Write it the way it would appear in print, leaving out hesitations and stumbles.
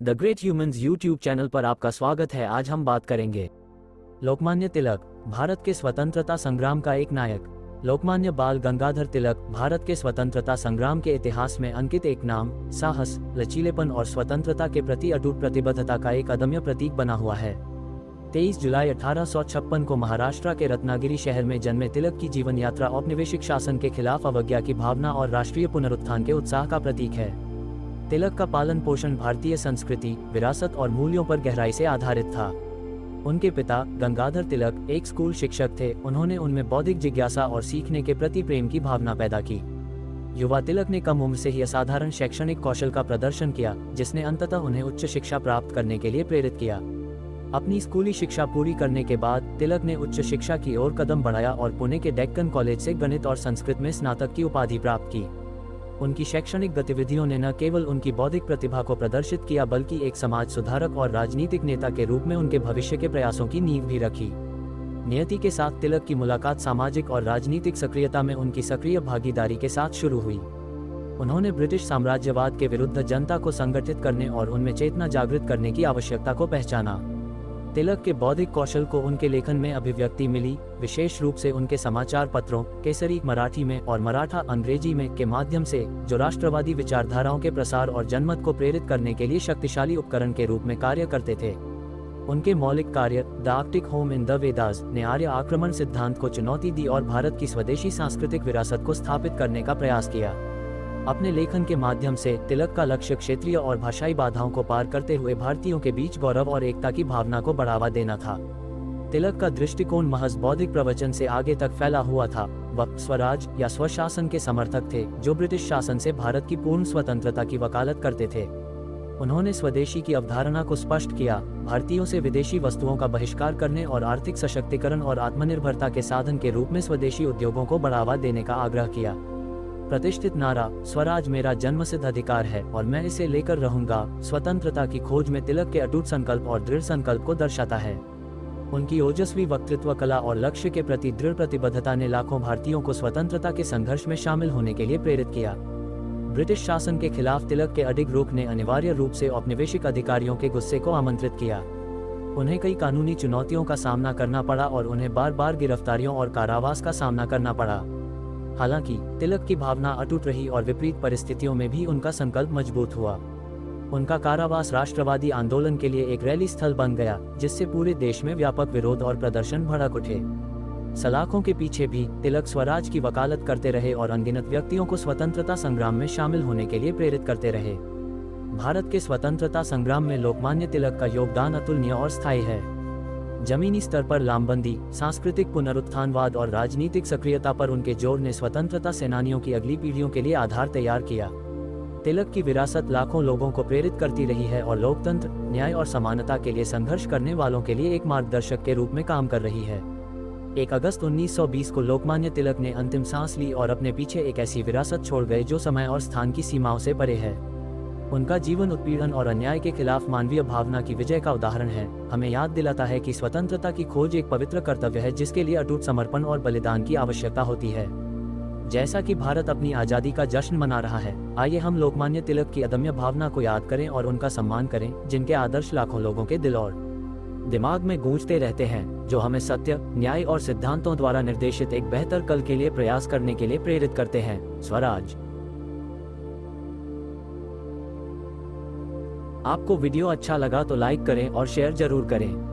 The great humans YouTube channel पर आपका स्वागत है। आज हम बात करेंगे लोकमान्य तिलक, भारत के स्वतंत्रता संग्राम का एक नायक। लोकमान्य बाल गंगाधर तिलक भारत के स्वतंत्रता संग्राम के इतिहास में अंकित एक नाम, साहस, लचीलेपन और स्वतंत्रता के प्रति अटूट प्रतिबद्धता का एक अदम्य प्रतीक बना हुआ है। 23 जुलाई 1856 को महाराष्ट्र के रत्नागिरी शहर में जन्मे तिलक की जीवन यात्रा औपनिवेशिक शासन के खिलाफ अवज्ञा की भावना और राष्ट्रीय पुनरुत्थान के उत्साह का प्रतीक है। तिलक का पालन पोषण भारतीय संस्कृति, विरासत और मूल्यों पर गहराई से आधारित था। उनके पिता गंगाधर तिलक एक स्कूल शिक्षक थे। उन्होंने उनमें बौद्धिक जिज्ञासा और सीखने के प्रति प्रेम की भावना पैदा की। युवा तिलक ने कम उम्र से ही असाधारण शैक्षणिक कौशल का प्रदर्शन किया, जिसने अंततः उन्हें उच्च शिक्षा प्राप्त करने के लिए प्रेरित किया। अपनी स्कूली शिक्षा पूरी करने के बाद तिलक ने उच्च शिक्षा की ओर कदम बढ़ाया और पुणे के डेक्कन कॉलेज से गणित और संस्कृत में स्नातक की उपाधि प्राप्त की। उनकी शैक्षणिक गतिविधियों ने न केवल उनकी बौद्धिक प्रतिभा को प्रदर्शित किया, बल्कि एक समाज सुधारक और राजनीतिक नेता के रूप में उनके भविष्य के प्रयासों की नींव भी रखी। नियति के साथ तिलक की मुलाकात सामाजिक और राजनीतिक सक्रियता में उनकी सक्रिय भागीदारी के साथ शुरू हुई। उन्होंने ब्रिटिश साम्राज्यवाद के विरुद्ध जनता को संगठित करने और उनमें चेतना जागृत करने की आवश्यकता को पहचाना। तिलक के बौद्धिक कौशल को उनके लेखन में अभिव्यक्ति मिली, विशेष रूप से उनके समाचार पत्रों, केसरी मराठी में और मराठा अंग्रेजी में के माध्यम से, जो राष्ट्रवादी विचारधाराओं के प्रसार और जनमत को प्रेरित करने के लिए शक्तिशाली उपकरण के रूप में कार्य करते थे। उनके मौलिक कार्य the Arctic home in the Vedas ने आर्य आक्रमण सिद्धांत को चुनौती दी और भारत की स्वदेशी सांस्कृतिक विरासत को स्थापित करने का प्रयास किया। अपने लेखन के माध्यम से तिलक का लक्ष्य क्षेत्रीय और भाषाई बाधाओं को पार करते हुए भारतीयों के बीच गौरव और एकता की भावना को बढ़ावा देना था। तिलक का दृष्टिकोण महज बौद्धिक प्रवचन से आगे तक फैला हुआ था। वह स्वराज या स्वशासन के समर्थक थे, जो ब्रिटिश शासन से भारत की पूर्ण स्वतंत्रता की वकालत करते थे। उन्होंने स्वदेशी की अवधारणा को स्पष्ट किया, भारतीयों से विदेशी वस्तुओं का बहिष्कार करने और आर्थिक सशक्तिकरण और आत्मनिर्भरता के साधन के रूप में स्वदेशी उद्योगों को बढ़ावा देने का आग्रह किया। प्रतिष्ठित नारा स्वराज मेरा जन्मसिद्ध अधिकार है और मैं इसे लेकर रहूंगा, स्वतंत्रता की खोज में तिलक के अटूट संकल्प और दृढ़ संकल्प को दर्शाता है। उनकी ओजस्वी वक्तृत्व कला और लक्ष्य के प्रति दृढ़ प्रतिबद्धता ने लाखों भारतीयों को स्वतंत्रता के संघर्ष में शामिल होने के लिए प्रेरित किया। ब्रिटिश शासन के खिलाफ तिलक के अडिग रुख ने अनिवार्य रूप से औपनिवेशिक अधिकारियों के गुस्से को आमंत्रित किया। उन्हें कई कानूनी चुनौतियों का सामना करना पड़ा और उन्हें बार बार गिरफ्तारियों और कारावास का सामना करना पड़ा। हालांकि तिलक की भावना अटूट रही और विपरीत परिस्थितियों में भी उनका संकल्प मजबूत हुआ। उनका कारावास राष्ट्रवादी आंदोलन के लिए एक रैली स्थल बन गया, जिससे पूरे देश में व्यापक विरोध और प्रदर्शन भड़क उठे। सलाखों के पीछे भी तिलक स्वराज की वकालत करते रहे और अनगिनत व्यक्तियों को स्वतंत्रता संग्राम में शामिल होने के लिए प्रेरित करते रहे। भारत के स्वतंत्रता संग्राम में लोकमान्य तिलक का योगदान अतुलनीय और स्थायी है। जमीनी स्तर पर लामबंदी, सांस्कृतिक पुनरुत्थानवाद और राजनीतिक सक्रियता पर उनके जोर ने स्वतंत्रता सेनानियों की अगली पीढ़ियों के लिए आधार तैयार किया। तिलक की विरासत लाखों लोगों को प्रेरित करती रही है और लोकतंत्र, न्याय और समानता के लिए संघर्ष करने वालों के लिए एक मार्गदर्शक के रूप में काम कर रही है। 1 अगस्त 1920 को लोकमान्य तिलक ने अंतिम सांस ली और अपने पीछे एक ऐसी विरासत छोड़ गए जो समय और स्थान की सीमाओं से परे है। उनका जीवन उत्पीड़न और अन्याय के खिलाफ मानवीय भावना की विजय का उदाहरण है। हमें याद दिलाता है कि स्वतंत्रता की खोज एक पवित्र कर्तव्य है, जिसके लिए अटूट समर्पण और बलिदान की आवश्यकता होती है। जैसा कि भारत अपनी आज़ादी का जश्न मना रहा है, आइए हम लोकमान्य तिलक की अदम्य भावना को याद करें और उनका सम्मान करें, जिनके आदर्श लाखों लोगों के दिल और दिमाग में गूंजते रहते हैं, जो हमें सत्य, न्याय और सिद्धांतों द्वारा निर्देशित एक बेहतर कल के लिए प्रयास करने के लिए प्रेरित करते हैं। स्वराज। आपको वीडियो अच्छा लगा तो लाइक करें और शेयर जरूर करें।